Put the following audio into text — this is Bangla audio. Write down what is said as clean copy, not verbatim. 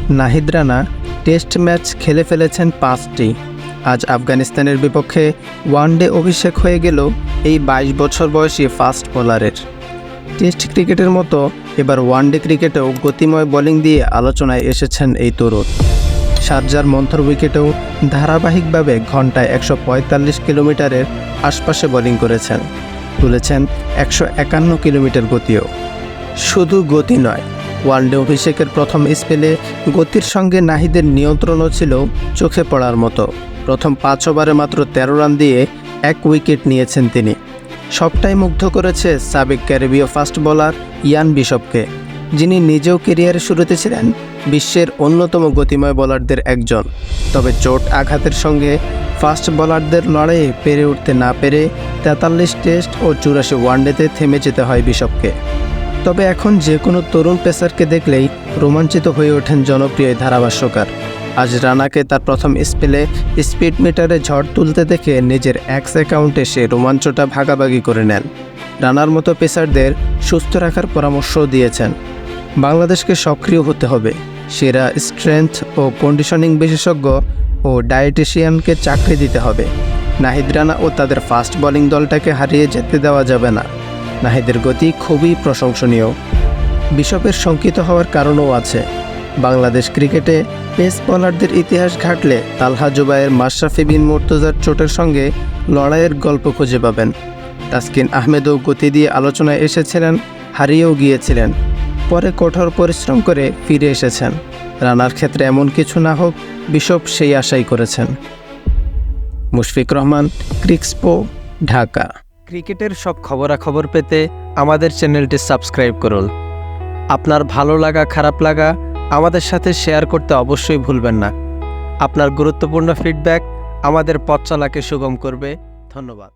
নাহিদ রানা টেস্ট ম্যাচ খেলে ফেলেছেন 5টি। আজ আফগানিস্তানের বিপক্ষে ওয়ানডে অভিষেক হয়ে গেল এই 22 বছর বয়সী ফাস্ট বোলারের। টেস্ট ক্রিকেটের মতো এবার ওয়ানডে ক্রিকেটেও গতিময় বোলিং দিয়ে আলোচনায় এসেছেন এই তরুণ। শারজার মন্থর উইকেটেও ধারাবাহিকভাবে ঘন্টায় 145 কিলোমিটারের আশপাশে বোলিং করেছেন, তুলেছেন 151 কিলোমিটার গতিও। শুধু গতি নয়, ওয়ানডে অভিষেকের প্রথম স্পেলে গতির সঙ্গে নাহিদের নিয়ন্ত্রণও ছিল চোখে পড়ার মতো। প্রথম 5 ওভারে মাত্র 13 রান দিয়ে 1 উইকেট নিয়েছেন তিনি। সবটাই মুগ্ধ করেছে সাবেক ক্যারিবীয় ফাস্ট বোলার ইয়ান বিশপকে, যিনি নিজেও ক্যারিয়ারের শুরুতে ছিলেন বিশ্বের অন্যতম গতিময় বোলারদের একজন। তবে চোট আঘাতের সঙ্গে ফাস্ট বোলারদের লড়াইয়ে পেরে উঠতে না পেরে 43 টেস্ট ও 84 ওয়ানডেতে থেমে যেতে হয় বিশপকে। তবে এখন যে কোনো তরুণ পেসারকে দেখলেই রোমাঞ্চিত হয়ে ওঠেন জনপ্রিয় ধারাভাষ্যকার। আজ রানাকে তার প্রথম স্পেলে স্পিড মিটারে ঝড় তুলতে দেখে নিজের এক্স অ্যাকাউন্টে সে রোমাঞ্চটা ভাগাভাগি করে নেন। রানার মতো পেসারদের সুস্থ রাখার পরামর্শও দিয়েছেন। বাংলাদেশকে সক্রিয় হতে হবে, সেরা স্ট্রেংথ ও কন্ডিশনিং বিশেষজ্ঞ ও ডায়েটিশিয়ানকে চাকরি দিতে হবে। নাহিদ রানা ও তাদের ফাস্ট বোলিং দলটাকে হারিয়ে যেতে দেওয়া যাবে না। নাহিদের গতি খুবই প্রশংসনীয়। বিশপের শঙ্কিত হওয়ার কারণও আছে। বাংলাদেশ ক্রিকেটে পেস বোলারদের ইতিহাস ঘাটলে তালহা জুবায়ের, মাশরাফি বিন মুর্তজার চোটের সঙ্গে লড়াইয়ের গল্প খুঁজে পাবেন। তাসকিন আহমেদও গতি দিয়ে আলোচনায় এসেছিলেন, হারিয়েও গিয়েছিলেন, পরে কঠোর পরিশ্রম করে ফিরে এসেছেন। রানার ক্ষেত্রে এমন কিছু না হোক, বিশপ সেই আশাই করেছেন। মুশফিক রহমান, ক্রিকস্পো, ঢাকা। ক্রিকেটের সব খবরাখবর পেতে আমাদের চ্যানেলটি সাবস্ক্রাইব করুন। আপনার ভালো লাগা খারাপ লাগা আমাদের সাথে শেয়ার করতে অবশ্যই ভুলবেন না। আপনার গুরুত্বপূর্ণ ফিডব্যাক আমাদের পথ চলাকে সুগম করবে। ধন্যবাদ।